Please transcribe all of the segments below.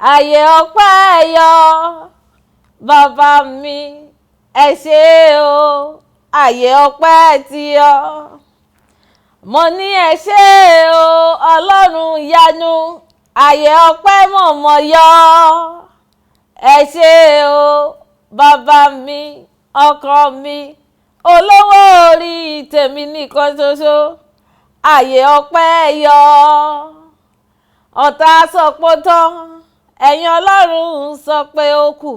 àyè ọpẹ́ yọ bàbá mi ẹ ṣé o àyè ọpẹ́ ti yọ mo ní ẹ ṣé o ọlọ́run ìyanu àyè ọpẹ́ mọ̀mọ́ yọ ẹ ṣé o bàbá mi ọkọ mi olówó orí tèmi nìkan ṣoṣo àyè ọpẹ́ yọ ọ̀tá sọ pé ó tán ẹ̀yin ọlọ́run sọ pé ó kù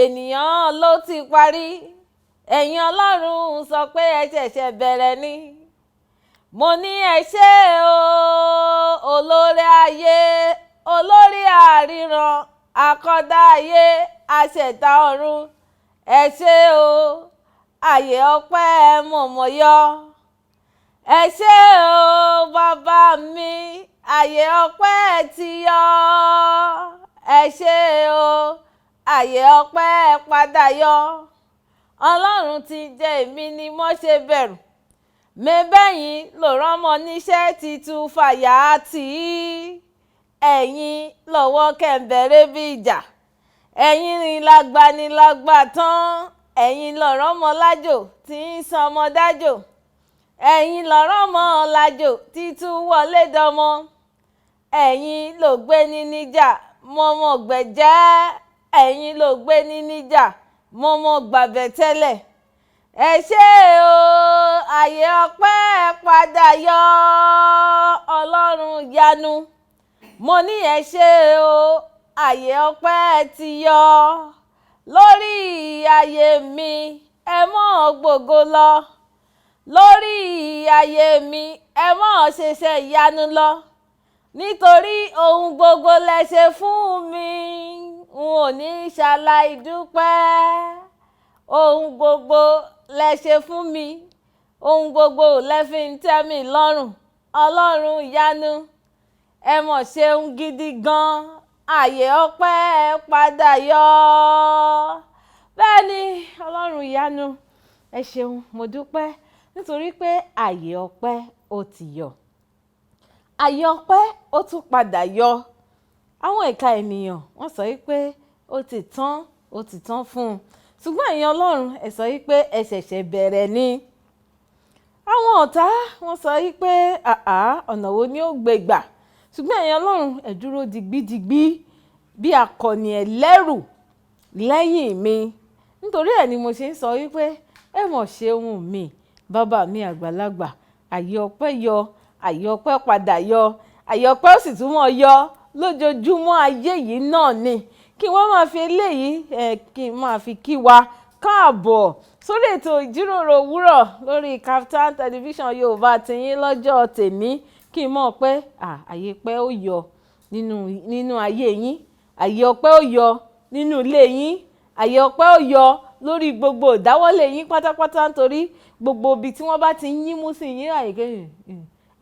ènìyàn ló ti parí ẹ̀yin ọlọ́run sọ pé ẹ ṣẹ̀ṣẹ̀ bẹ̀rẹ̀ ni mo ní ẹ ṣé o olórí ayé olórí àríran akọ́dá ayé aṣẹ̀dá ọ̀run ẹ ṣé o àyè ọpẹ́ mọ̀mọ́ yọ ẹ ṣé o bàbá mi àyè ọpẹ́ ti yọ ẹ ṣé o àyè ọpẹ́ padà yọ ọlọ́run ti jẹ́ èmi ni mo ṣe bẹ̀rù mẹ́bẹ̀yìn ló ránmọ níṣẹ́ ti tú fàyà tì í ẹ̀yin lọ́wọ́ kẹ̀ǹbẹ̀rẹ̀ bí ìjà ẹ̀yin ni lágbà tán ẹ̀yin lọ̀rọ̀ mọ́ lájò tí ń sọmọ dájò ẹ̀yin lọ̀rọ̀ mọ́ lájò tí tún wọlé dọmọ ẹ̀yin ló gbé ní níjà mọ́mọ́ gbẹ̀jẹ́ ẹ̀yin ló gbé ní níjà mọ́mọ́ gbàbẹ̀ tẹ́lẹ̀ ẹ ṣé o àyè ọpẹ́ padà yọ ọlọ́run yanu mo ní ẹ ṣé o àyè ọpẹ́ ti yọ lórí ayé mi ẹ mọ́ gbogbo lọ lórí ayé mi ẹ mọ́ ṣẹ̀ṣẹ̀ ìyanu lọ nítorí ohun gbogbo lẹ ṣe fún mi n ò ní ṣàlàyé dúpẹ́ ohun gbogbo lẹ ṣe fún mi ohun gbogbo lẹ fi ń tẹ́ mi lọ́rùn ọlọ́run ìyanu ẹ mọ̀ ṣeun gidi gan àyè ọpẹ́ padà yọ bẹ́ẹ̀ ni ọlọ́run ìyanu ẹ ṣeun mo dúpẹ́ nítorí pé àyè ọpẹ́ ó ti yọ àyè ọpẹ́ ó tún padà yọ àwọn ìka ènìyàn wọ́n sọ wípé ó ti tán fún un ṣùgbọ́n ẹ̀yin ọlọ́run ẹ sọ wípé ẹ ṣẹ̀ṣẹ̀ bẹ̀rẹ̀ ni àwọn ọ̀tá wọ́n sọ wípé ọ̀nà wo ni ó gbé gbà ṣùgbọ́n ẹ̀yin ọlọ́run ẹ dúró digbidigbi bí akọni ẹlẹ́rù lẹ́yìn mi nítorí ẹ̀ ni mo ṣe ń sọ wípé ẹ mọ̀ ṣeun mi bàbá mi àgbàlagbà àyè ọpẹ́ yọ àyè ọpẹ́ padà yọ àyè ọpẹ́ ó sì tún mọ́ yọ lójoojúmọ́ ayé yìí náà ni kí wọ́n máa fi eléyìí kí n máa fi kí wa káàbọ̀ sórí ètò ìjíròrò òwúrọ̀ lórí Kaftan television Yorùbá tiyín lọ́jọ́ tèmi kí n mọ̀ pé àyè ọpẹ́ ó yọ nínú ayé yín àyè ọpẹ́ ó yọ nínú ilé yín àyè ọpẹ́ ó yọ lórí gbogbo ìdáwọ́lé yín pátápátá nítorí gbogbo ibi tí wọ́n bá ti yín mú sí yín àyíké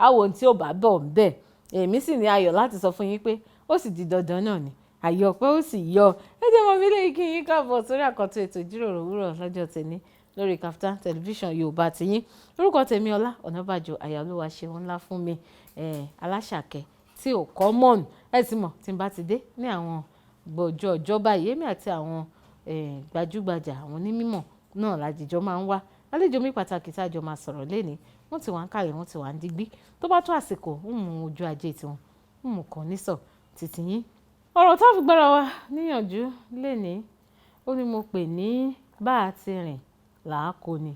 àwọn tí ò bá bọ̀ ń bẹ̀ èmi sì ní ayọ̀ láti sọ fún yín pé ó sì di dandan náà ni àyè ọpẹ́ ó sì yọ ẹ jẹ́ mọ́ mi lè kí yín káàbọ̀ sórí àkọ́tún ètò ìjíròrò òwúrọ̀ lọ́jọ́ tèmi lórí Kaftan television Yorùbá tiyín orúkọ tèmi Ọlá Onabajo àyàlúwa ṣeun ńlá fún mi aláṣàkẹ́ tí ò common ẹ ti mọ̀ tí n bá ti dé ní àwọn gbọ́jọ́ ọjọ́bá yèmí àti àwọn gbajúgbajà àwọn onímọ̀ náà lájijọ́ máa ń wá àlejò mi pàtàkì tá a jọ máa sọ̀rọ̀ lénìí wọ́n ti wà ń kàlẹ̀ wọ́n ti wà ń digbí tó bá tó àsìkò ń mú ojú ajé tiwọn ń mú kàn nísọ̀ títí yín. ọ̀rọ̀ tá a fi gbára wa níyànjú lénìí ó ní mo pè ní bá a ti rìn làákò ni.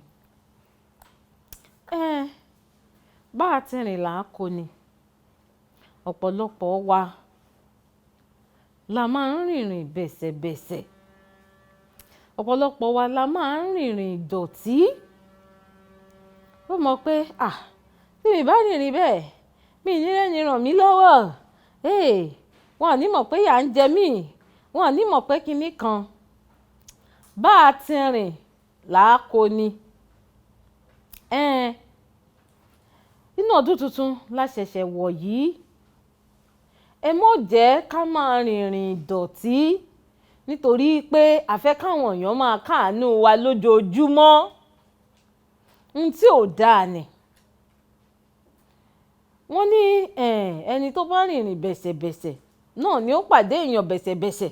bá a ti rìn làákò ni ọ̀pọ̀lọpọ̀ wa la máa ń rìnrìn bẹ̀sẹ̀bẹ̀sẹ̀ ọ̀pọ̀lọpọ̀ wa la máa ń rìnrìn ìdọ̀tí ó mọ̀ pé tí mi bá rìnrìn bẹ́ẹ̀ mi ní rẹ́ni ràn mí lọ́wọ́ wọn ò ní mọ̀ pé yà ń jẹ mí wọn ò ní mọ̀ pé kinní kan bá a ti rìn làákò ni. inú ọdún tuntun la ṣẹ̀ṣẹ̀ wọ̀ yìí ẹ mọ̀ jẹ́ ká máa rìnrìn ìdọ̀tí nítorí pé a fẹ́ káwọn èèyàn máa káàánú wa lójoojúmọ́ ohun tí ò dáa ni. wọ́n ní ẹni tó bá rìnrìn bẹ̀sẹ̀bẹ̀sẹ̀ náà ni ó pàdé èèyàn bẹ̀sẹ̀bẹ̀sẹ̀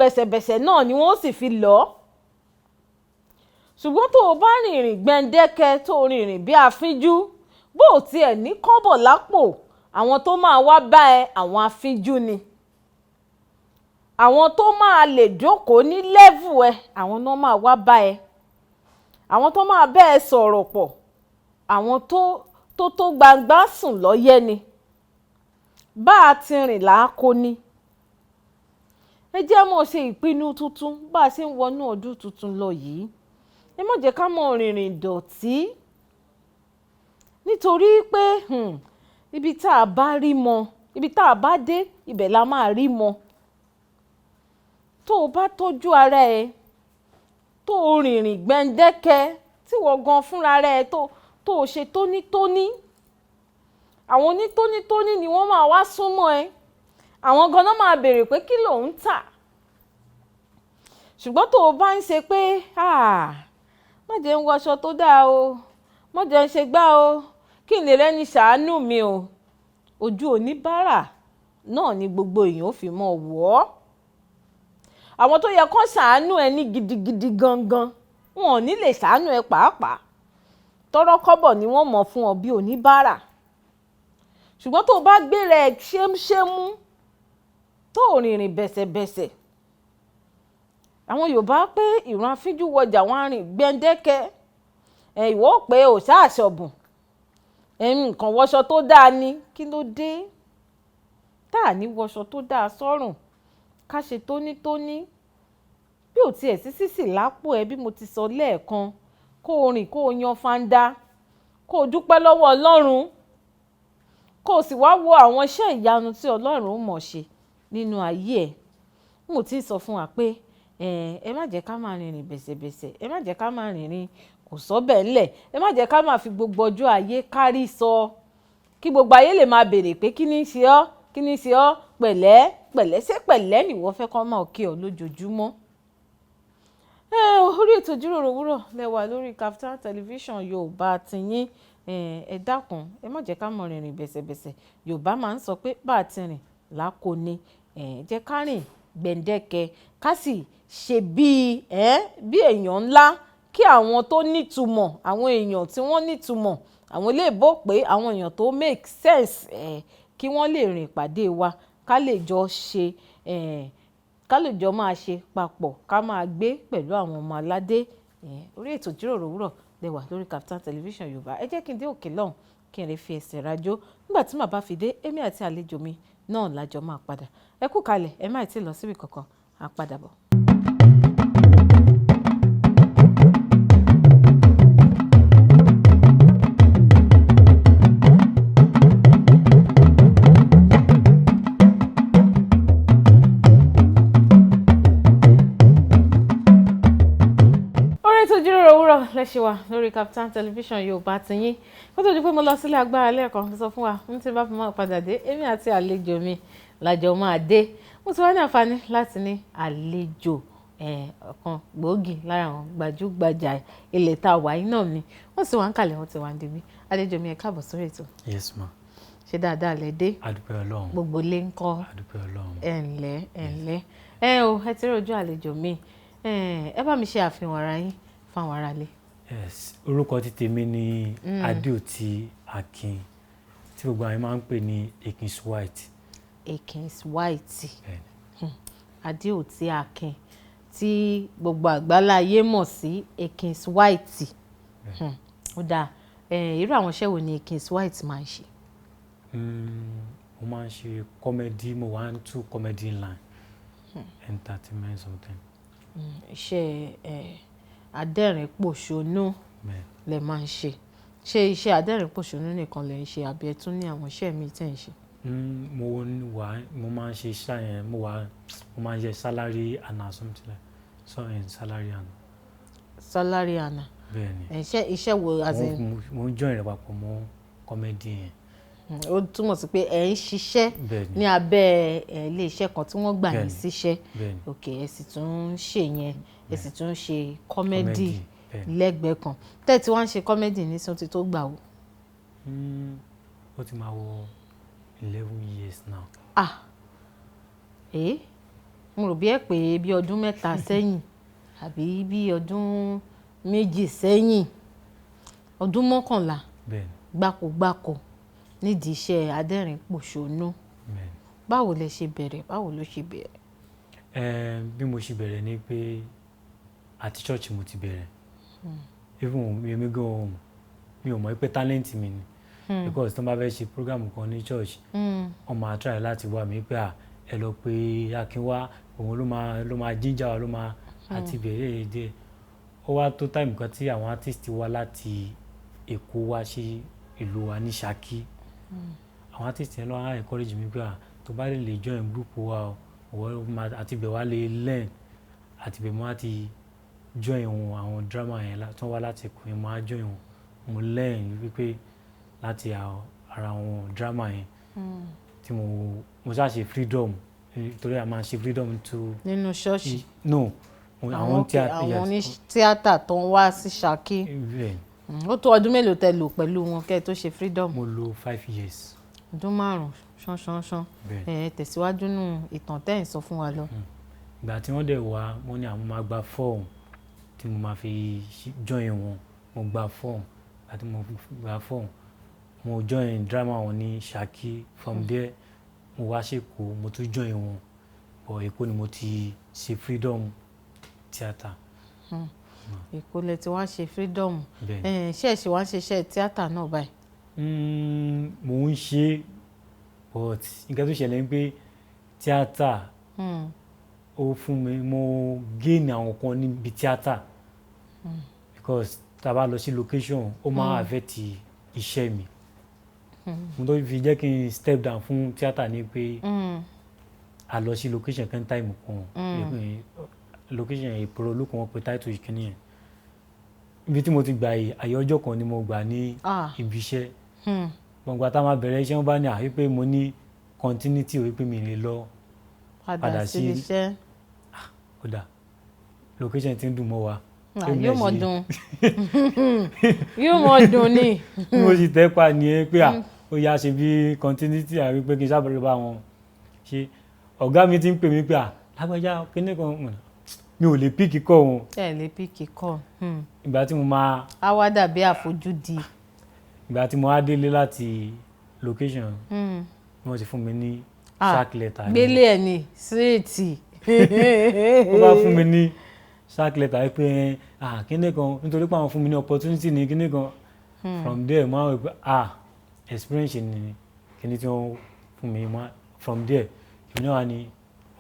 bẹ̀sẹ̀bẹ̀sẹ̀ náà ni wọ́n sì fi lọ̀. Ṣùgbọ́n tó o bá rìnrìn gbẹ̀ǹdẹ́kẹ́ tó o rìnrìn bí afínjú bó o tiẹ̀ ní kọ́bọ̀ lápò, àwọn tó máa wá bá ẹ àwọn afínjú ni. Àwọn tó máa lè jókòó ní lẹ́vù ẹ àwọn náà máa wá bá ẹ. Àwọn tó máa bá ẹ sọ̀rọ̀ pọ̀ àwọn tó gbangba sùn lọ́yẹ́ ni. Bá a ti rìn làákò ni. Ẹ jẹ́ mọ́ ṣe ìpinnu tuntun bá a ṣe ń wọnú ọdún tuntun lọ yìí. Ẹ má jẹ́ ká mọ́ rìnrìn dọ̀tí. Nítorí pé ibi tá a bá rí mọ, ibi tá a bá dé, ibẹ̀ la máa rí mọ. Tó o bá tọ́jú ara ẹ, tó o rìnrìn gbẹ̀ǹdẹ́kẹ́, tí wọ́n gan fúnra rẹ tó o ṣe tónítóní. Àwọn onítónítóní ni wọ́n máa wá súnmọ́ ẹ. Àwọn gan-an máa béèrè pé kí ló ń tà. Ṣùgbọ́n tó o bá ń ṣe pé má jẹ́ ń wọṣọ tó dáa o, má jẹ́ ń ṣe gbá o, kí n lè rẹ́ni ṣàánú mi o. Ojú oníbàárà náà ni gbogbo èèyàn ó fi mọ̀ wọ́. Àwọn tó yẹ kó ṣàánú ẹ ní gidigidi gangan, wọn ò ní lè ṣàánú ẹ pàápàá. Tọ́rọ́ kọ́bọ̀ ni wọ́n mọ̀ fún ọ bí oníbàárà. Ṣùgbọ́n tó o bá gbéra ẹ ṣémúṣémú, tó o rìnrìn bẹ̀sẹ̀bẹ̀sẹ̀. Àwọn Yorùbá pé ìran afínjú wọjà wọn rìn gbẹ̀ǹdẹ́kẹ́. Ìwọ pé ò ṣàṣọ̀bùn. Nǹkan wọṣọ tó dáa ni, kí ló dé? Tá à ní wọṣọ tó dáa sọ́rùn, ká ṣe tónítóní. Bí ò tiẹ̀ sí sísì lápò ẹ bí mo ti sọ lẹ́ẹ̀kan, kó o rìn kó o yan fanda, kó o dúpẹ́ lọ́wọ́ Ọlọ́run, kó o sì wá wo àwọn iṣẹ́ ìyanu tí Ọlọ́run ó mọ̀ ṣe nínú ayé ẹ̀. Mo ti sọ fún wa pé ẹ má jẹ́ ká máa rìnrìn bẹ̀sẹ̀bẹ̀sẹ̀, ẹ má jẹ́ ká máa rìnrìn kò sọ́bẹ̀ ńlẹ̀, ẹ má jẹ́ ká máa fi gbogbo ọjọ́ ayé kárí sọ. Kí gbogbo ayé lè máa béèrè pé kí ni ṣe ọ́, kí ni ṣe ọ́, pẹ̀lẹ́ pẹ̀lẹ́ ṣé pẹ̀lẹ́ nìwọ fẹ́ kó máa kí ọ lójoojúmọ́. Orí ètò ìjíròrò òwúrọ̀ lẹ́wà lórí Kaftan television Yorùbá tiyín. Ẹ dákun ẹ má jẹ́ ká mọ rìnrìn bẹ̀sẹ̀bẹ̀sẹ̀. Yorùbá máa ń sọ pé bá a ti rìn làákò ni. Jẹ́ ká rìn gbẹ̀ǹdẹ́kẹ́ ká sì ṣe bí èèyàn ńlá, kí àwọn tó nítumọ̀, àwọn èèyàn tí wọ́n nítumọ̀, àwọn iléèbó pé àwọn èèyàn tó make sense, kí wọ́n lè rìn pàdé wa, ká lè jọ ṣe ká lè jọ máa ṣe papọ̀, ká máa gbé pẹ̀lú àwọn ọmọ aládé. Orí ètò ìjíròrò òwúrọ̀ lẹ́wà lórí Kaftan television Yorùbá. Ẹ jẹ́ kí n dé òkè lọ́hùn kí n lè fi ẹsẹ̀ rajó. Nígbà tí màá bá fi dé, èmi àti àlejò mi náà lájọ máa padà. Ẹ kú kalẹ̀, ẹ má tí ì lọ síbi kankan, á padà bọ̀. Lẹ́ṣẹ̀ wa lórí Kaftan television Yorùbá tiyín. Kó tó di pé mo lọ sílé agbára lẹ́ẹ̀kan sọ fún wa tí bá fi máa padà dé, èmi àti àlejò mi lájọ máa dé. Mo ti wá ní àǹfààní láti ní àlejò ọ̀kan gbòógì lára àwọn gbajúgbajà ilẹ̀ tá a wà yìí náà ni. Wọ́n sì wá ń kalẹ̀, wọ́n ti wá ń débi. Àlejò mi ẹ káàbọ̀ sórí ètò. Yes ma. Ṣé dáadáa lẹ dé? Adúpẹ́ Ọlọ́run. Gbogbo lé ń kọ́. Adúpẹ́ Ọlọ́run. Ẹ̀ǹlẹ́. Ẹ ti rí ojú àlejò mi. Ẹ bá mi ṣe àfihàn ara yín fáwọn aráalé. Yes, orúkọ ti tèmi ni Adeoti Akin, tí gbogbo àwọn máa ń pè ní Akin White. Akin White. Adeoti Akin tí gbogbo àgbáláyé mọ̀ sí Akin White. Ó dáa. Irú àwọn iṣẹ́ wo ni Akin White máa ń ṣe? Mo máa ń ṣe comedy, mo wá ń tú comedy line, entertainment something. Iṣẹ́ adẹ́rìn-pòṣónú lẹ máa ń ṣe. Ṣé iṣẹ́ adẹ́rìn-pòṣónú nìkan lẹ ń ṣe àbí ẹ tún ní àwọn iṣẹ́ mi tẹ́ ń ṣe? Mo máa ń ṣe iṣẹ́ yẹn, mo máa ń ṣe salary ana something like so in salary ana. Salary ana. Bẹ́ẹ̀ni. Iṣẹ́ wo as in? Mo ń join rẹ̀ papọ̀ mọ́ comedy yẹn. Ó túmọ̀ sí pé ẹ ń ṣiṣẹ́ ní abẹ́ ilé iṣẹ́ kan tí wọ́n gbà yín síṣẹ́. Ok, ẹ sì tún ń ṣe yẹn, ẹ sì tún ń ṣe comedy lẹ́gbẹ̀ẹ́ kan. Tẹ́tí wá ń ṣe comedy ní sọ́n ti tó gbà ó? Ó ti máa wọ 11 years now. mo rò bí ẹ pé bí ọdún 3 sẹ́yìn àbí bí ọdún 2 sẹ́yìn, ọdún 11 gbáko nídìí iṣẹ́ adẹ́rìn-pòṣónú. Báwo lẹ ṣe bẹ̀rẹ̀? Báwo ló ṣe bẹ̀rẹ̀? Bí mo ṣe bẹ̀rẹ̀ ni pé àti church mo ti bẹ̀rẹ̀. Even èmi gan mi ò mọ̀ pé talent mi ni. Because tí wọ́n bá fẹ́ ṣe program kan ní church, wọ́n máa try láti wá mi pé ẹ lọ pé Akin wá, òun ló máa jíjà wa, ló máa àti bẹ̀rẹ̀ èdè. Ó wá tó time kan tí àwọn artist wá láti Èkó wá sí ìlú wa ní Ṣakí. Àwọn artist yẹn ló wá encourage mi pé tó bá lè join group wa o, àti bẹ̀ wá lè learn, àti bẹ̀ mo á ti join àwọn drama yẹn tó wá láti Èkó yẹn, mo á join wọn. Mo learn wípé láti ara àwọn drama yẹn tí mo ṣáà ṣe freedom, torí a máa ṣe freedom to nínú ṣọ́ọ̀ṣì. No, àwọn ní tíátà tó ń wá sí Ṣakí. Ó tó ọdún mélòó tẹ lò pẹ̀lú wọn kẹ́ tó ṣe freedom? Mo lò 5 years. Ọdún 5 ṣánṣánṣán. Tẹ̀síwájú nù ìtàn tẹ́ ẹ̀ ń sọ fún wa lọ. Ìgbà tí wọ́n dẹ̀ wá, wọ́n ní àwọn máa gba form tí mo máa fi join wọn. Mo gba form. Àti mo gba form, mo join drama wọn ní Ṣakí. From there mo wá sí Èkó, mo tún join wọn. But Èkó ni mo ti ṣe freedom theatre. Èkó lẹ ti wá ṣe freedom. Ṣé ẹ ṣe wá ń ṣiṣẹ́ tíátà náà báyìí? Mo ń ṣe, but nǹkan tó ṣẹlẹ̀ ni pé tíátà ó fún mi, mo gain àwọn kan níbi tíátà. Because tá a bá lọ sí location, ó máa affect iṣẹ́ mi. Mo tó fi jẹ́ kí n step down fún tíátà ni pé a lọ sí location kan time kan. Location ìpòrò olókùn wọn pé title ìkíní yẹn. Ibi tí mo ti gbà yìí, àyè ọjọ́ kan ni mo gbà ní ibi iṣẹ́. Gbọ̀ngbà tá a máa bẹ̀rẹ̀ iṣẹ́, wọ́n bá ní wípé mo ní continuity, wípé mi lè lọ padà sí iṣẹ́. Kódà location ti ń dùn mọ́ wa. Yóò mọ̀ dùn. Yóò mọ̀ dùn ni. Mo sì tẹ́pa ní pé ó yá ṣe bí continuity, wípé kí n sábà bá wọn ṣe. Ọ̀gá mi ti ń pè mí pé lágbájá kíní kan, mi ò lè píkì kọ́ wọn. Ẹ lè píkì kọ́. Ìgbà tí mo máa. A wá dàbí àfojúdi. Ìgbà tí mo wá délé láti location, wọ́n ti fún mi ní sack letter. Gbélé ẹ̀ ní síréètì. Ó bá fún mi ní sack letter pé kíní kan, nítorí pé àwọn fún mi ní opportunity ní kíní kan. From there mo wá wí pé experience ni kíní tí wọ́n fún mi. From there ìpínlẹ̀ wa ni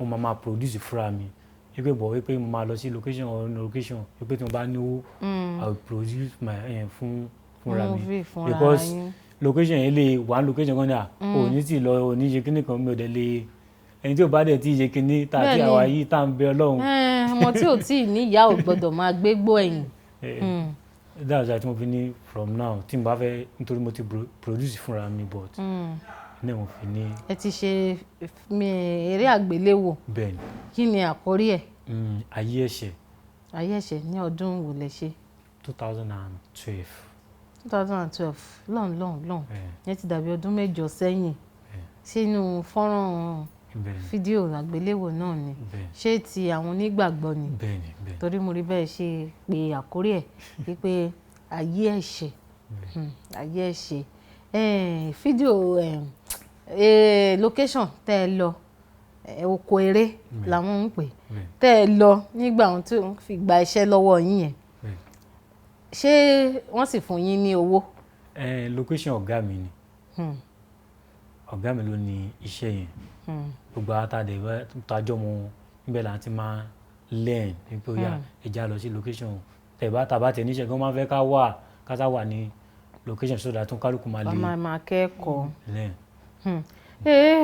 wọ́n máa produce fúnra mi. Wípé bọ̀ wípé mo máa lọ sí location or no location, wípé tí mo bá ní owó, I will produce my fúnra mi. Because location yẹn lè wà location kan ní òní tí lọ òní ṣe kíní kan, mi ò dẹ̀ lè, ẹni tí ò bá dẹ̀ tí ṣe kíní tàbí àwa yìí tá ń bẹ Ọlọ́run. Ọmọ tí ò tí ì ní ìyá ò gbọ́dọ̀ máa gbégbó ẹ̀yìn. That's why tí mo fi ní from now tí mo bá fẹ́, nítorí mo ti produce fúnra mi, but ní mo fi ní. Ẹ ti ṣe eré àgbéléwò. Bẹ́ẹ̀ni. Kí ni àkórí ẹ̀? Ayé ẹ̀ṣẹ̀. Ayé ẹ̀ṣẹ̀ ní ọdún wo lẹ ṣe? 2012. 2012 lọ́n. Yẹn ti dàbí ọdún 8 sẹ́yìn. Sínú fọ́nrán fídíò àgbéléwò náà ni. Ṣé ti àwọn onígbàgbọ́ ni? Bẹ́ẹ̀ni. Torí mo rí bẹ́ẹ̀ ṣe pé àkórí ẹ̀ wípé ayé ẹ̀ṣẹ̀. Ayé ẹ̀ṣẹ̀. Fídíò location tẹ́ ẹ lọ, oko eré làwọn ń pè, tẹ́ ẹ lọ nígbà wọn tí wọ́n fi gba iṣẹ́ lọ́wọ́ yín yẹn. Ṣé wọ́n sì fún yín ní owó? Location ọ̀gá mi ni. Ọ̀gá mi ló ní iṣẹ́ yẹn. Gbogbo àtàdé tájọ́ mu níbẹ̀ là ń ti máa learn wípé ó yá ẹja lọ sí location. Tàbá tẹ̀ níṣẹ́ gan máa fẹ́ ká sá wà ní location so that tún kálukú máa lè. Máa kẹ́kọ̀ọ́. Learn.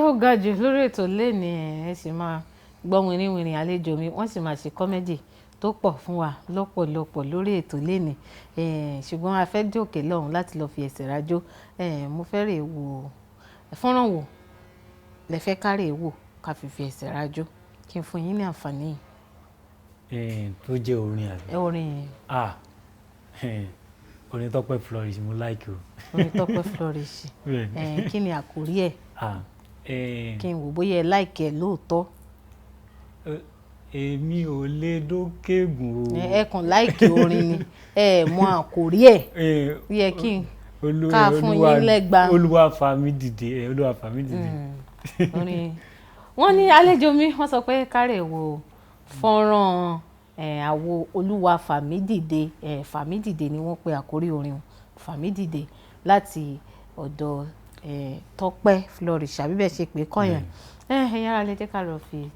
Ó ga jù lórí ètò lẹ́ni ẹ sì máa gbọ́ wìnrìnwìnrìn àlejò mi, wọ́n sì máa ṣe kọ́mẹ́dì tó pọ̀ fún wa lọ́pọ̀lọpọ̀ lórí ètò lẹ́ni. Ṣùgbọ́n a fẹ́ dé òkè lọ́hùn láti lọ fi ẹsẹ̀ rájó. Mo fẹ́ rè wò fọ́nrán wò lẹ fẹ́ kárè wò ká fi ẹsẹ̀ rájó kí n fún yín ní àǹfààní yìí. Tó jẹ́ orin àbí? Orin. Orin Tọ́pẹ́ Flourish mo like o. Orin Tọ́pẹ́ Flourish. Kí ni àkórí ẹ̀? Kí n wò bóyá ẹ like ẹ lóòótọ́. èmi ò lè dókègùn o. Ẹ kàn láìkì orin ni ẹ mọ àkòrí ẹ̀ yẹ kí n ká fún yín lẹ́gba. Olúwa fà mí dìde Olúwa fà mí dìde. Wọ́n ní àlejò mi wọ́n sọ pé kárẹ̀ wo fọ́nrán àwo Olúwa fà mí dìde fà mí dìde ni wọ́n pe àkórí orin fà mí dìde láti ọ̀dọ̀ Tọ́pẹ́ Flourish àbí bẹ́ẹ̀ ṣe pé kọ́yàn ẹ̀yin ará lè jẹ́ ká lọ fi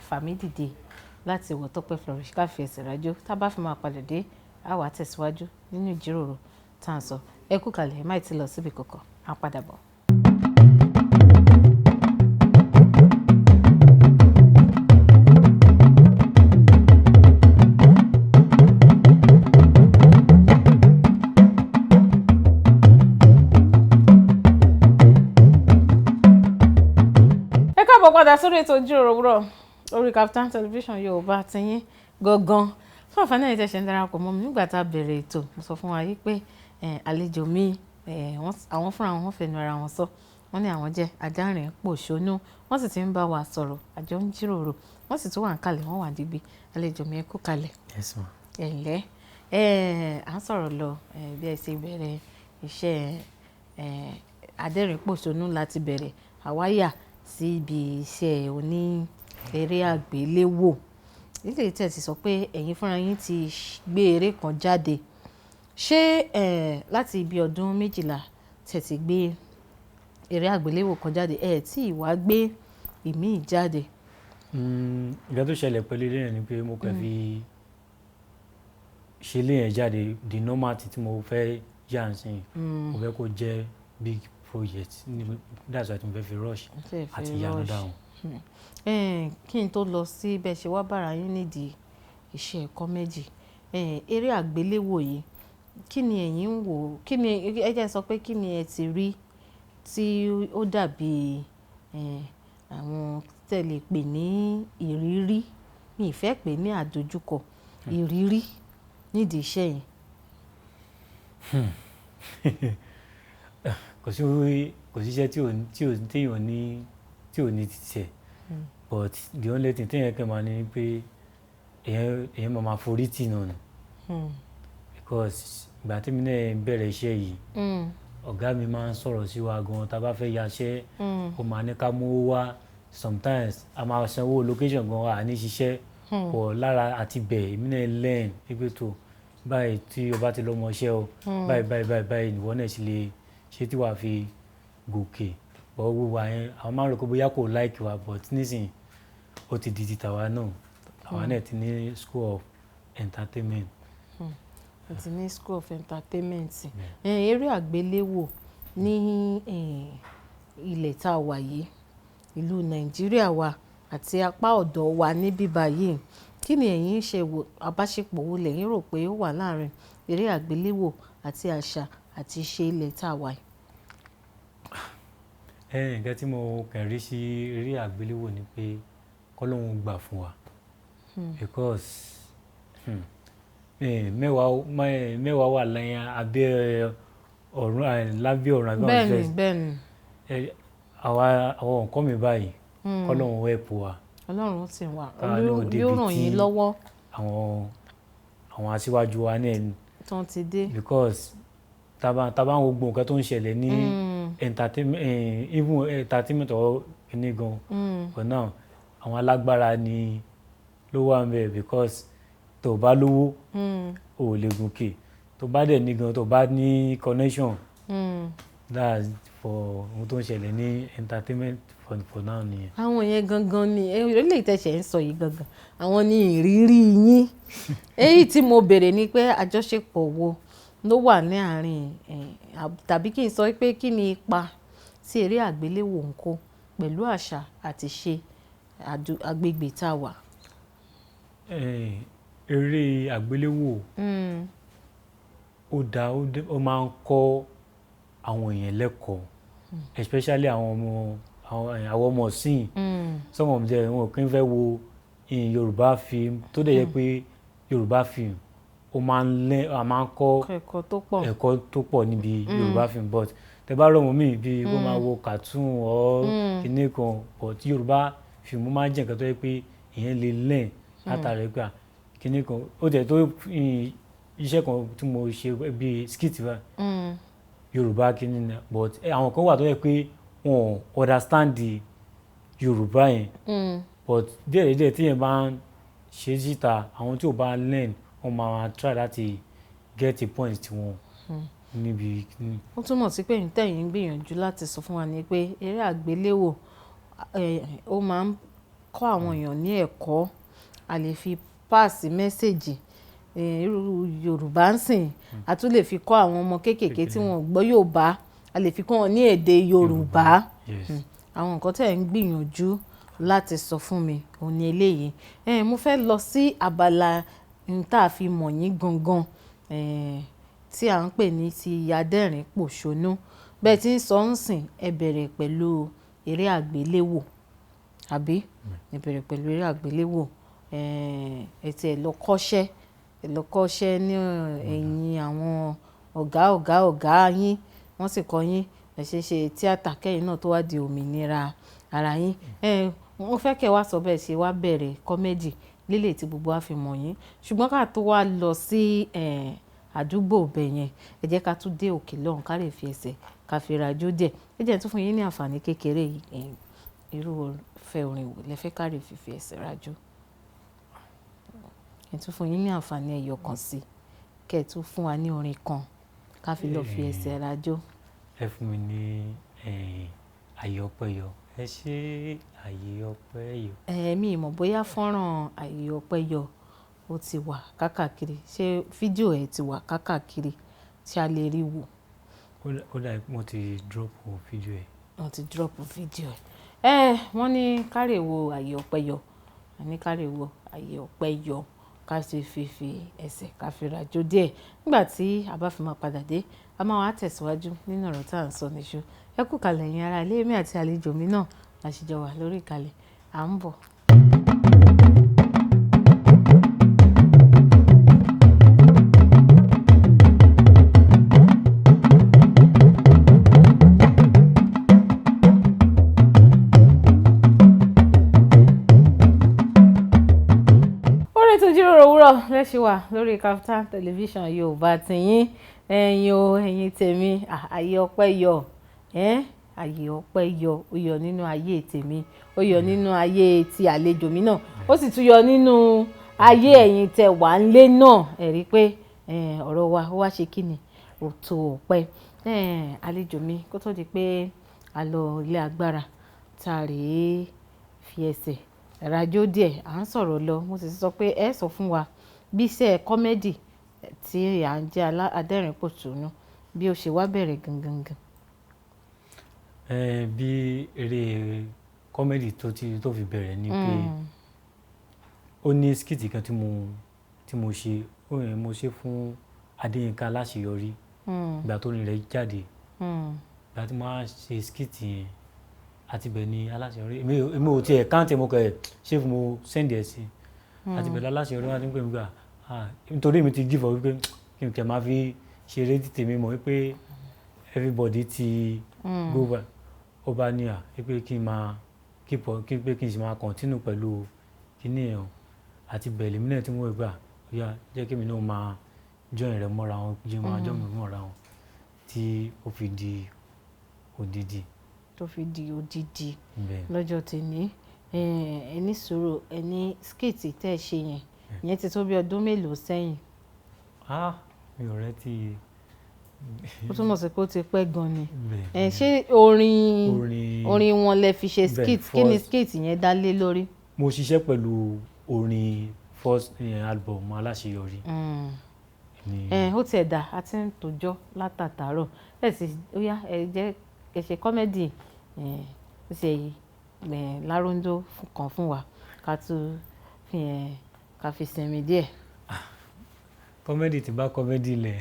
fà mí dìde láti wọ̀ Tọ́pẹ́ Flourish ká fi ẹsẹ̀ rájò tá a bá fi máa padà dé a wá tẹ̀síwájú nínú ìjíròrò tá à ń sọ ẹ kú kalẹ̀ ẹ má ti lọ síbi kankan á padà bọ̀. Padà sórí ètò ìjíròrò òwúrọ̀ orí Kaftan television Yorùbá tiyín gangan fún àǹfààní ẹ̀yin tẹ̀sẹ̀ ń darapọ̀ mọ́ mi nígbà tá a bẹ̀rẹ̀ ètò mo sọ fún wa yìí pé àlejò mi àwọn fúnra wọn fẹnu ara wọn sọ wọ́n ní àwọn jẹ́ adárìn pòṣónú wọ́n sì ti ń bá wa sọ̀rọ̀ àjọ ń jíròrò wọ́n sì tún wà ń kalẹ̀ wọ́n wà dígbì àlejò mi ẹ kú kalẹ̀. Yes ma. ẹ ǹlẹ́ à ń sọ̀rọ̀ lọ bí ẹ ṣe bẹ̀rẹ̀ iṣẹ́ adẹ́rìn pòṣónú láti bẹ̀rẹ̀ àwáyà sí ibi iṣẹ́ oní eré àgbéléwò nílé tí ẹ ti sọ pé ẹ̀yin fúnra yín ti gbé eré kan jáde ṣé láti ibi ọdún 12 tẹ́ ti gbé eré àgbéléwò kan jáde tí ìwà gbé ìmíì jáde. Ìgbà tó ṣẹlẹ̀ pẹ̀lú ilé yẹn ni pé mo kàn fi ṣe ilé yẹn jáde the normal tí mo fẹ́ yà ń sìn mo fẹ́ kó jẹ́ big project that's why mo fẹ́ fi rush àti yanu dáhùn. Kí n tó lọ sí bẹ́ẹ̀ ṣe wá bára yín nídìí iṣẹ́ kọ́mẹ́dì eré àgbéléwò yìí kí ni ẹ̀yin ń wò kí ni ẹ jẹ́ sọ pé kí ni ẹ ti rí tí ó dàbí àwọn tẹ̀lé pè ní ìrírí mi ìfẹ́ pè ní àdójúkọ ìrírí nídìí iṣẹ́ yìí. Kò sí iṣẹ́ tí ò ní títẹ̀ but the only thing téèyàn kàn máa ní pé èèyàn máa forí tì náà ni because ìgbà tí mi náà bẹ̀rẹ̀ iṣẹ́ yìí ọ̀gá mi máa ń sọ̀rọ̀ sí wa gan tá a bá fẹ́ yaṣẹ́ ó máa ní ká mú wá sometimes a máa sanwó location gan à ní ṣiṣẹ́ pọ̀ lára àti bẹ̀ èmi náà learn pípé tó báyìí tí o bá ti lọ́mọ iṣẹ́ o báyìí ìwọ náà sì lè ṣé tí wàá fi gòkè bọ́ gbogbo àyẹn àwọn máa ń rò pé bóyá kò like wa but nísìnyí ó ti di tàwa náà àwa náà ti ní school of entertainment. Ti ní school of entertainment eré àgbéléwò ní ilẹ̀ tá a wà yìí ìlú Nàìjíríà wa àti apá ọ̀dọ̀ wa níbí báyìí kí ni ẹ̀yin ṣe àbáṣepọ̀ wo lẹ̀yin rò pé ó wà láàrin eré àgbéléwò àti àṣà àti ìṣe ilẹ̀ tá a wà yìí. Nǹkan tí mo kàn rí sí eré àgbéléwò ni pé kọ́lọ́hún gbà fún wa because mẹ́wàá wà lẹ́yìn abẹ́ ọ̀run lábẹ́ ọ̀run àbí àwọn ìfẹ́ bẹ́ẹ̀ni àwọn nǹkan mi báyìí kọ́lọ́hún help wa. Ọlọ́run sì wà yóò ràn yín lọ́wọ́. àwọn aṣíwájú wa náà tó ti dé. because taba ń wo gbogbo nǹkan tó ń ṣẹlẹ̀ ní entertainment or ní gan but now àwọn alágbára ni ló wà ń bẹ̀ because tó bá lówó o ò lè gòkè tó bá dẹ̀ ní gan tó bá ní connection that's for ohun tó ń ṣẹlẹ̀ ní entertainment for now nìyẹn. àwọn yẹn gangan ni eléyìí tẹ̀sẹ̀ ń sọ yìí gangan àwọn ni ìrírí yín èyí tí mo béèrè ni pé àjọṣepọ̀ wo ló wà ní àárín tàbí kí n sọ pé kí ni ipa tí eré àgbéléwò ń kó pẹ̀lú àṣà àti ìṣe agbègbè tá a wà. Eré àgbéléwò ó dáa ó máa ń kọ́ àwọn èèyàn lẹ́kọ̀ọ́ especially àwọn ọmọ ọ̀sìn some of them wọn kì í fẹ́ wo Yorùbá film tó dẹ̀ yẹ pé Yorùbá film ó máa ń kọ́ ẹ̀kọ́ tó pọ̀ níbi Yorùbá film but tẹ bá rọ̀mọ́ mi bí kó máa wo cartoon or kíní kan but Yorùbá film máa ń jẹ́ nǹkan tó yẹ pé ìyẹn lè learn látàrí pé kíní kan ó tẹ̀ tó iṣẹ́ kan tí mo ṣe bíi skit bá Yorùbá kíní ni but àwọn kan wà tó yẹ pé wọn understand the Yorùbá yẹn but díẹ̀díẹ̀ tí yẹn bá ń ṣe síta àwọn tí ò bá learn wọ́n máa try láti get the point tí wọ́n níbi kíní. Ó túmọ̀ sí pé tẹ̀yin ń gbìyànjú láti sọ fún wa ni pé eré àgbéléwò ó máa ń kọ́ àwọn èèyàn ní ẹ̀kọ́, a lè fi pass message irú Yorùbá ń sìn, a tún lè fi kọ́ àwọn ọmọ kéékèèké tí wọ́n gbọ́ Yorùbá, a lè fi kọ́ wọn ní èdè Yorùbá. Àwọn nǹkan tẹ̀ ń gbìyànjú láti sọ fún mi òun ni eléyìí. Mo fẹ́ lọ sí abala tá a fi mọ̀ yín gangan tí à ń pè ní ti adẹ́rìn pòṣónú. Bẹ́ẹ̀ tí ń sọ ń sìn ẹ bẹ̀rẹ̀ pẹ̀lú eré àgbéléwò àbí ẹ bẹ̀rẹ̀ pẹ̀lú eré àgbéléwò ẹ ti ẹ̀ lọ kọ́ṣẹ́ ní ẹ̀yìn àwọn ọ̀gá yín wọ́n sì kọ́ yín ẹ ṣe tíátà kẹ́yìn náà tó wá di òmìnira ara yín. Wọ́n fẹ́ kẹ́ wá sọ bẹ́ẹ̀ ṣe wá bẹ̀rẹ̀ kọ́mẹ́dì lílé tí gbogbo wa fi mọ̀ yín ṣùgbọ́n ká tó wá lọ sí àdúgbò bẹ̀ yẹn ẹ jẹ́ ká tún dé òkè lọ́hùn ká lè fi ẹsẹ̀ ká fi rajó díẹ̀ ẹ jẹ́ tún fún yín ní àǹfààní kékeré irú fẹ́ orin wò lẹ́fẹ́ ká lè fi ẹsẹ̀ rajó ẹ tún fún yín ní àǹfààní ẹyọ kan sí kẹ́ ẹ tún fún wa ní orin kan ká fi lọ fi ẹsẹ̀ rajó. Ẹ fún mi ní ayé ọpẹ́ yọ ẹ ṣe ayé ọpẹ́ yọ. Mi ìmọ̀ bóyá fọ́nrán ayé ọpẹ́ yọ ó ti wà kákàkiri ṣé fídíò ẹ̀ ti wà kákàkiri tí a lè rí wò. Ó dà mo ti drop fídíò ẹ̀. Wọ́n ti drop fídíò ẹ̀. Wọ́n ní káre wo ayé ọpẹ́ yọ ní káre wo ayé ọpẹ́ yọ ká sì fi ẹsẹ̀ ká fi rajó díẹ̀ nígbà tí a bá fi máa padà dé a máa wá tẹ̀síwájú nínú ọ̀rọ̀ tá à ń sọ níṣó. Ẹ kú kalẹ̀ yín ará ilé mi àti àlejò mi náà la ṣe jọ wà lórí ìkàlẹ̀ à ń bọ̀. Ijiroro òwúrọ̀ lẹ́ṣẹ̀ wà lórí Kaftan television Yorùbá tiyín ẹ̀yin tèmi ayé ọpẹ́ yọ ayé ọpẹ́ yọ ó yọ nínú ayé tèmi ó yọ nínú ayé ti àlejò mi náà ó sì tún yọ nínú ayé ẹ̀yin tẹ́ wà nílé náà ẹ rí pé ọ̀rọ̀ wa ó wá ṣe kí ni ó tó ọpẹ́ àlejò mi kó tó di pé a lọ ilé agbára tá a rèé fi ẹsẹ̀ rajó díẹ̀ à ń sọ̀rọ̀ lọ mo sì sọ pé ẹ sọ fún wa bí iṣẹ́ kọ́mẹ́dì tí à ń jẹ́ adẹ́rìn pòṣónú bí ó ṣe wá bẹ̀rẹ̀ gangan. Bí eré kọ́mẹ́dì tó fi bẹ̀rẹ̀ ni pé ó ní skit kan tí mo ṣe mo ṣe fún Adéyínká Aláṣeyọrí ìgbà tó ní rẹ̀ jáde ìgbà tí mo máa ṣe skit yẹn àti bẹ̀ ni Aláṣeyọrí èmi ò tiẹ̀ káǹtì mo kẹ̀ ṣé fún mo send ẹ̀ sí àti bẹ̀ Aláṣeyọrí wá ní pé mi gbà nítorí mi ti give up wípé kí n kẹ̀ máa fi ṣeré títì mi mọ̀ wípé everybody ti go back ó bá ní wípé kí n máa keep up pé kí n sì máa continue pẹ̀lú kíní ẹ̀ àti bẹ̀ lèmi náà tí mo gbà yá jẹ́ kí mi náà máa join rẹ̀ mọ́ra wọn jẹ́ máa join mi mọ́ra wọn tí ó fi di odidi. Tó fi di odidi lọ́jọ́ tèmi ẹni sọ̀rọ̀ ẹni skit tẹ́ ẹ ṣe yẹn ti tó bí ọdún mélòó sẹ́yìn. Mi ò rántí. Ó túmọ̀ sí pé ó ti pẹ́ gan ni. Ṣé orin wọn lẹ fi ṣe skit kí ni skit yẹn dá lé lórí. Mo ṣiṣẹ́ pẹ̀lú orin first album Aláṣeyọrí. Ó tiẹ̀ dà á ti ń tòjọ́ látàtàárọ̀ ẹ̀ sì ó yá ẹ jẹ́ ẹ ṣe kọ́mẹ́dì ṣe láròndó kan fún wa ká tún ká fi sinmi díẹ̀. Kọ́mẹ́dì ti bá kọ́mẹ́dì lẹ̀.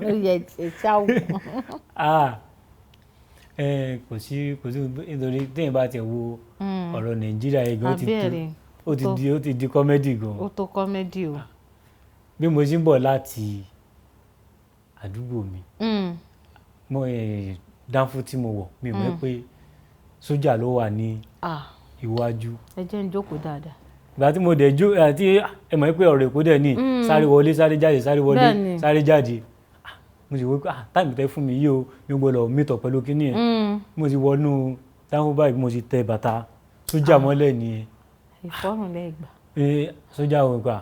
Ó yẹ ṣáwó. Kò sí nítorí téèyàn bá ti wo ọ̀rọ̀ Nàìjíríà yìí gan ó ti di kọ́mẹ́dì gan. Ó tó kọ́mẹ́dì o. Bí mo ṣe ń bọ̀ láti àdúgbò mi dánfó tí mo wọ̀ mi ò mọ̀ pé sójà ló wà ní iwájú. ẹ jẹ́ ń jókòó dáadáa. ìgbà tí mo dẹ̀ jó àti ẹ mọ̀ pé ọ̀rọ̀ Èkó dẹ̀ ní sáré wọlé sáré jáde sáré wọlé sáré jáde mo sì wò pé táìmù tẹ́ fún mi yìí o mi gbọ́dọ̀ mítọ̀ pẹ̀lú kíní ẹ̀ mo ti wọnú táwọn báyìí mo ti tẹ bàtà sójà mọ́lẹ̀ nìyẹn. ìfọ́rùn lẹ́gbàá. sójà wọn gbà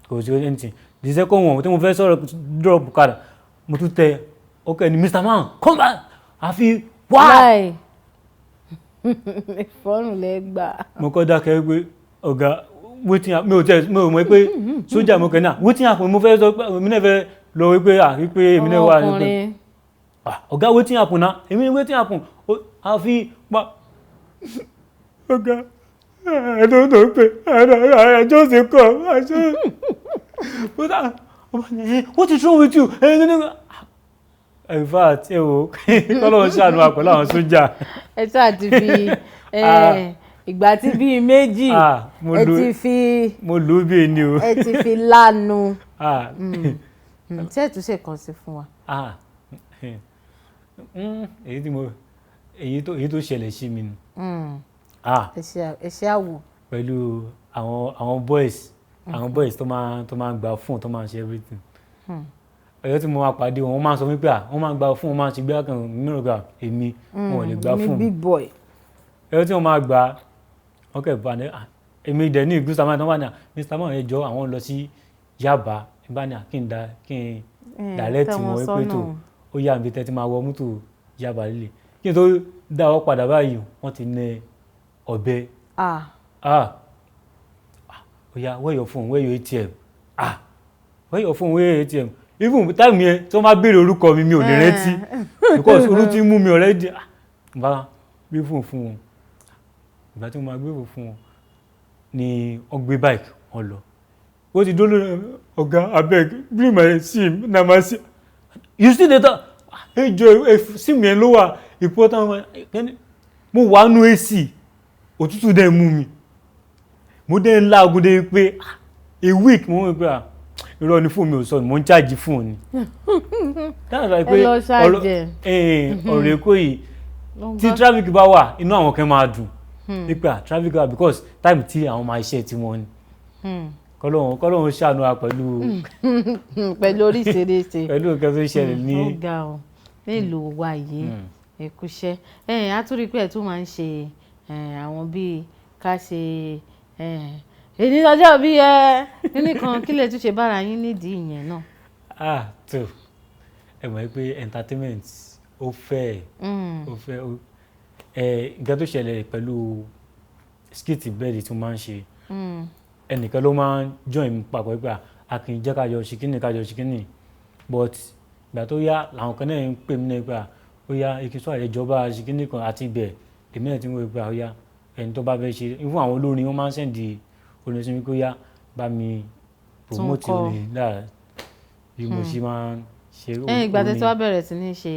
kò sí anything the second one tí mo fẹ́ sọ̀rọ̀ drop kadà mo tún tẹ okay ni Mr. Man come back àfi wá. ìfọ́rùn lẹ́gbàá. mo kọ́ dákẹ́ pé ọ̀gá wetin mi ò mọ̀ pé sójà mo kẹ́ náà wetin happen mo fẹ́ sọ pé èmi náà fẹ́ lọ wípé èmi náà wà nípa ọ̀gá wetin happen na èmi wetin happen àfi pa ọ̀gá ẹ̀dọ́ tó pé ẹjọ́ sì kọ́ what is wrong with you? in fact ẹ wo kọ́lọ́wọ́ ṣàánú wa pẹ̀lú àwọn sójà. ẹ ṣáà ti fi ìgbà tí bíi méjì ẹ ti fi mo lù ú bí ni o. ẹ ti fi lánu tí ẹ tún ṣe kàn sí fún wa. èyí tó ṣẹlẹ̀ sí mi nù. ẹ ṣe àwò. pẹ̀lú àwọn boys tó máa ń gba fóònù tó máa ń ṣe everything. ọjọ́ tí mo máa pàdé wọn máa ń sọ wípé wọ́n máa ń gba fóònù wọ́n máa ń ṣe gbé àkàn mìíràn gbà èmi wọn ò lè gba fóònù. big boy. ọjọ́ tí wọ́n máa gba ọkọ̀ ìbànú èmi dẹ̀ ní ìgbésà máa ń tán wà ní Mr. Man ẹjọ́ àwọn lọ sí Yaba ìbáni kí n dàrẹ́tì wọn pé tó ó yà mí tẹ́tí máa wọ mọ́tò Yaba líle kí n tó dá ọ padà báyìí wọ́n ti nẹ ọ̀bẹ. oya where your phone where your ATM where your phone where your ATM even time yẹn tí wọ́n bá béèrè orúkọ mi ò lè rántí because orú ti mú mi already bá gbé fún wọn ìgbà tí mo máa gbé fún wọn ni wọ́n gbé bike wọn lọ ó ti dóló ọ̀gá abeg bring my sim na my sim you still dey talk ẹjọ sim yẹn ló wà important mo wà nù AC òtútù dẹ̀ mú mi mo dẹ̀ ń láàgùn dé pé a week mo ń pè irọ́ ni fóònù mi ò sọ mo ń ṣáàjì fóònù ni. ẹ lọ ṣáàjì ọ̀rọ̀ Èkó yìí tí traffic bá wà inú àwọn kan máa dùn nípa traffic wà because time tí àwọn máa iṣẹ́ tí wọ́n ní kọ́lọ́hún ṣàánú wa pẹ̀lú oríṣiríṣi pẹ̀lú nǹkan tó ṣẹlẹ̀ ní. ó ga ọ nílùú wa yìí ẹ̀kúṣẹ́ a tún rí pé ẹ̀ tún máa ń ṣe àwọn bíi ká ṣe èyí lọ́jọ́ bí nìkan kí lè tún ṣe bára yín nídìí ìyẹn náà. tó ẹ mọ̀ pé entertainment ó fẹ́ nǹkan tó ṣẹlẹ̀ pẹ̀lú skit bẹ́ẹ̀dì tí mo máa ń ṣe ẹnìkan ló máa ń join mi papọ̀ pé Akin jẹ́ kájọ ṣìkínì but ìgbà tó yá làwọn kan náà ń pè mí náà pé ó yá ìkísọ́ àìjọba ṣìkínì kan àti ibẹ̀ èmi náà ti ń wọ pé ó yá ẹni tó bá fẹ́ ṣe fún àwọn olórin wọ́n máa ń sẹ́ndì orin sí mi kó yá bá mi promote orin dáa bí mo ṣe máa ń ṣe orin. ìgbà tí wàá bẹ̀rẹ̀ sí ní ṣe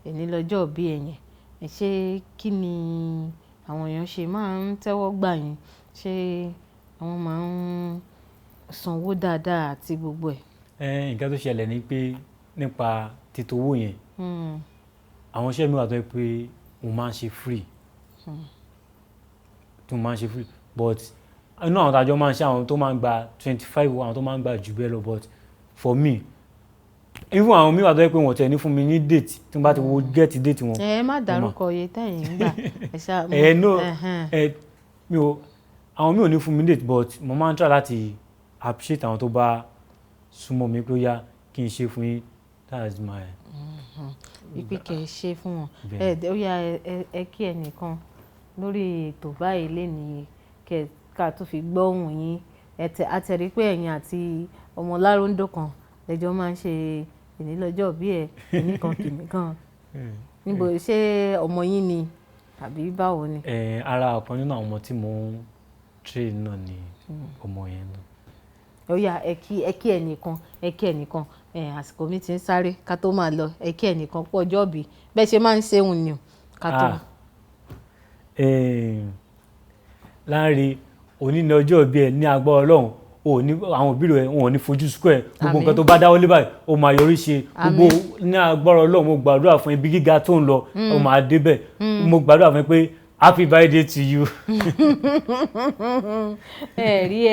èní lọ́jọ́ bí ẹ̀yẹn ṣé kí ni àwọn èèyàn ṣe máa ń tẹ́wọ́ gbà yín ṣé àwọn máa ń sanwó dáadáa àti gbogbo ẹ̀. nǹkan tó ṣẹlẹ̀ ni pé nípa títowó yẹn àwọn iṣẹ́ mi wà tó yẹ pé mo máa ń ṣe free but inú àwọn tàjọ máa ń ṣe àwọn tó máa ń gba 25 àwọn tó máa ń gba jù bẹ́ẹ̀ lọ but for me even àwọn mi wà tó yẹ pé wọ́n tẹ̀ ní fún mi ní date tí wọ́n bá ti wo get date wọn. ẹ má dárúkọ iye tẹ̀yìn ń gbà àwọn mi ò ní fún mi date but mo máa ń try láti appreciate àwọn tó bá súnmọ́ mi pé ó yá kí n ṣe fún yín that's my. ìpè kẹ̀ ṣe fún wọn ó yá ẹ kí ẹnìkan lórí ètò báyìí lénìí ká tó fi gbọ́ ohùn yín àtẹ̀rí pé ẹ̀yin àti ọmọ láròndó kan lẹ́jọ́ máa ń ṣe ìnílọ́jọ́ bí ẹnìkan kìnìkan níbo ṣé ọmọ yín ni àbí báwo ni. ara ọ̀kan nínú àwọn ọmọ tí mo ń train náà ni ọmọ yẹn náà. ó yá ẹ kí ẹnìkan àsìkò mi ti ń sáré ká tó máa lọ ẹ kí ẹnìkan pọ̀ ọjọ́ bí bẹ́ẹ̀ ṣe máa ń ṣe òun ni ká tó. láàrin òní ní ọjọ́ ìbí ẹ ní agbára Ọlọ́run àwọn òbí rẹ wọn ò ní fojú sukọ ẹ gbogbo nǹkan tó bá dáwọ́ lé báyìí ó máa yọrí ṣe gbogbo ní agbára Ọlọ́run mo gbàdúrà fún ibi gíga tó ń lọ ó máa débẹ̀ mo gbàdúrà fún pé Happy birthday to you. Rí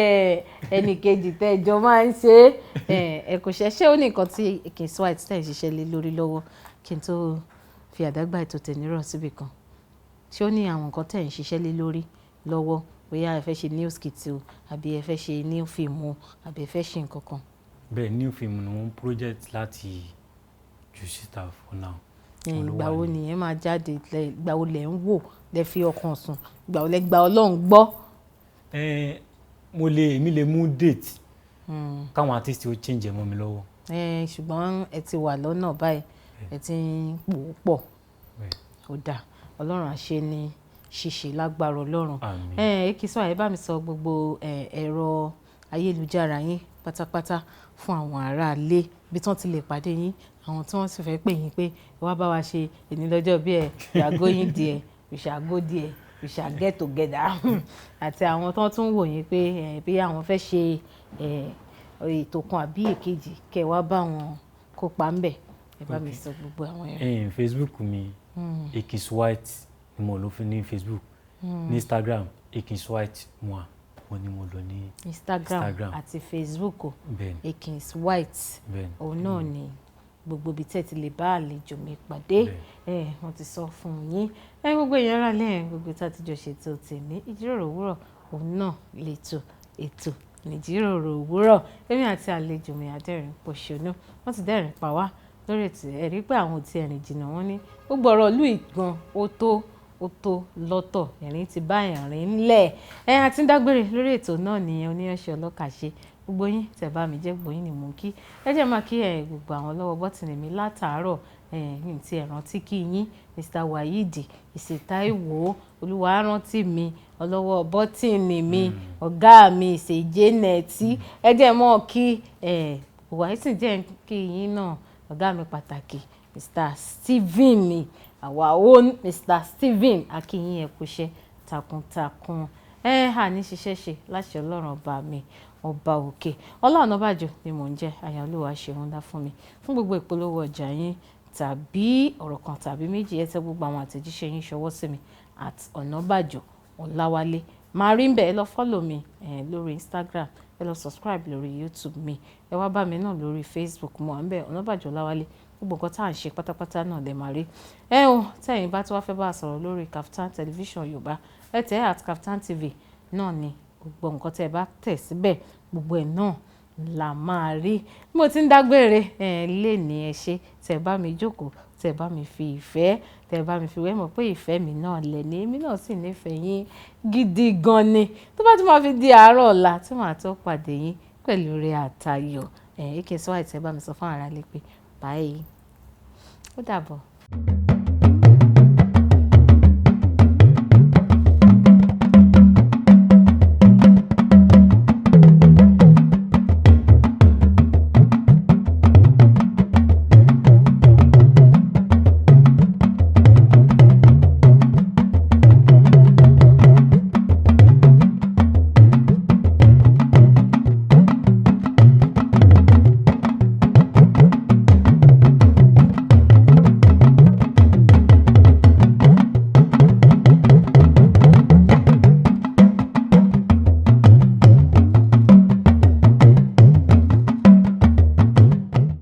ẹnì kejì tẹ́jọ máa ń ṣe ẹ kò ṣẹ̀ṣẹ̀ ó ní nǹkan tí Akin White tẹ̀ ń ṣiṣẹ́ lé lórí lọ́wọ́ kí n tó fi àdágbà ètò tẹ̀nírọ̀ síbì kan. Ṣé ó ní àwọn nǹkan tẹ̀ ń ṣiṣẹ́ lé lórí lọ́wọ́ bóyá ẹ fẹ́ ṣe new skit o àbí ẹ fẹ́ ṣe new film o àbí ẹ fẹ́ ṣe nǹkan kan? Bẹ́ẹ̀ new film ni wọ́n project láti jù síta for now. Ìgbà wo ni ẹ máa jáde? Ìgbà wo lẹ ń wò lẹ fi ọkàn sùn? Ìgbà wo lẹ gba Ọlọ́run gbọ́? Èmi lè mú date káwọn artist ó change ẹ̀ mọ́ mi lọ́wọ́. Ṣùgbọ́n ẹ ti wà lọ́nà báyìí ẹ ti ń pò ó pọ̀. Ó dáa Ọlọ́run àṣẹ ni ṣíṣe lágbára Ọlọ́run. Akin White ẹ bá mi sọ gbogbo ẹ̀rọ ayélujára yín pátápátá fún àwọn aráalé bí tí wọ́n ti lè pàdé yín, àwọn tí wọ́n sì fẹ́ pè yín pé wá bá wa ṣe ìnílọ́jọ́ bí we are going there, we shall go there, we shall get together. Àti àwọn tó tún wò yín pé bí àwọn fẹ́ ṣe ètò kan àbí èkejì kẹ́ wá bá wọn kópa ńbẹ̀. Ẹ bá mi sọ gbogbo àwọn ẹ̀rọ. Facebook mi Akin White ni mo lò fún ní Facebook. Ní Instagram Akin White mo ni mo lò ní Instagram àti Facebook Akin White. Òun náà ni gbogbo ibi tẹ́ ti lè bá àlejò mi pàdé. Wọ́n ti sọ fún yín. Gbogbo èèyàn rà lẹ́yìn gbogbo tá a ti jọ ṣètò tèmi ìjíròrò òwúrọ̀ òun náà lètò ètò ìjíròrò òwúrọ̀. Èmi àti àlejò mi adẹ́rìn pòṣónú wọ́n ti dẹ́rìn pa wá lórí ètò ẹ̀rí pé àwọn ò ti ẹ̀rìn jìnnà wọ́n ní gbogbo ọ̀rọ̀ ìlú ìgan ó tó lọ́tọ̀ ẹ̀rín ti bá ẹ̀rín ńlẹ̀. Àti ń dágbére lórí ètò náà nìyẹn oníyanṣẹ́ ọlọ́kàṣe gbogbo yín tẹ́ bá mi jẹ́ gbogbo yín ni mò ń kí. Ẹ jẹ́ máa kí gbogbo àwọn lọ́wọ́ bọ́tìnì mi látàárọ̀ yín tí ẹ rántí kí yín Mr. Waheed Ìsètáíwò Olúwarántí mi ọlọ́wọ́ bọ́tìnì mi ọ̀gá mi Ìsèjénẹ̀tì. Ẹ jẹ́ mọ́ kí wàásù jẹ́ kí yín náà ọ̀gá mi pàtàkì Mr. Stephen mi àwa own Mr. Stephen akínyìn ẹ kúṣẹ́ takuntakun. Ní ṣiṣẹ́ ṣe láṣẹ Ọlọ́run ọba mi ọba òkè. Ola Onabajo ni mò ń jẹ́ aya Olúwa ṣe wọ́n dá fún mi. Fún gbogbo ìpolówó ọjà yín tàbí ọ̀rọ̀ kan tàbí méjì ẹ tẹ gbogbo àwọn àtẹ̀jíṣẹ́ yín ṣọwọ́ sí mi @Onabajo Ọláwálé. Máa rí bẹ́ẹ̀ lọ follow mi lórí Instagram, ẹ lọ subscribe lórí YouTube mi, ẹ wá bá mi náà lórí Facebook mo ń bẹ Onabajo Ọláwálé. Gbogbo nǹkan tá à ń ṣe pátápátá náà lè máa rí. Tẹ́yìn bá tí wàá fẹ́ bá a sọ̀rọ̀ lórí Kaftan television Yorùbá ẹ tẹ̀ @Kaftan TV náà ni gbogbo nǹkan tẹ́ ẹ bá tẹ̀ síbẹ̀ gbogbo ẹ̀ náà la máa rí. Mo ti ń dágbére lé ní ẹ ṣé tẹ́ bá mi jókòó tẹ́ bá mi fi ìfẹ́ tẹ́ bá mi fi wẹ́ mọ̀ pé ìfẹ́ mi náà lẹ̀ ní èmi náà sì nífẹ̀ẹ́ yín gidi gan ni. Tó bá tún máa fi di àárọ̀ ọ̀la tí màá tó pàdé yín pẹ̀lú rẹ̀ àtayọ̀ Akin White tẹ́ bá mi sọ fún aráalé pé bye ó dàbọ̀.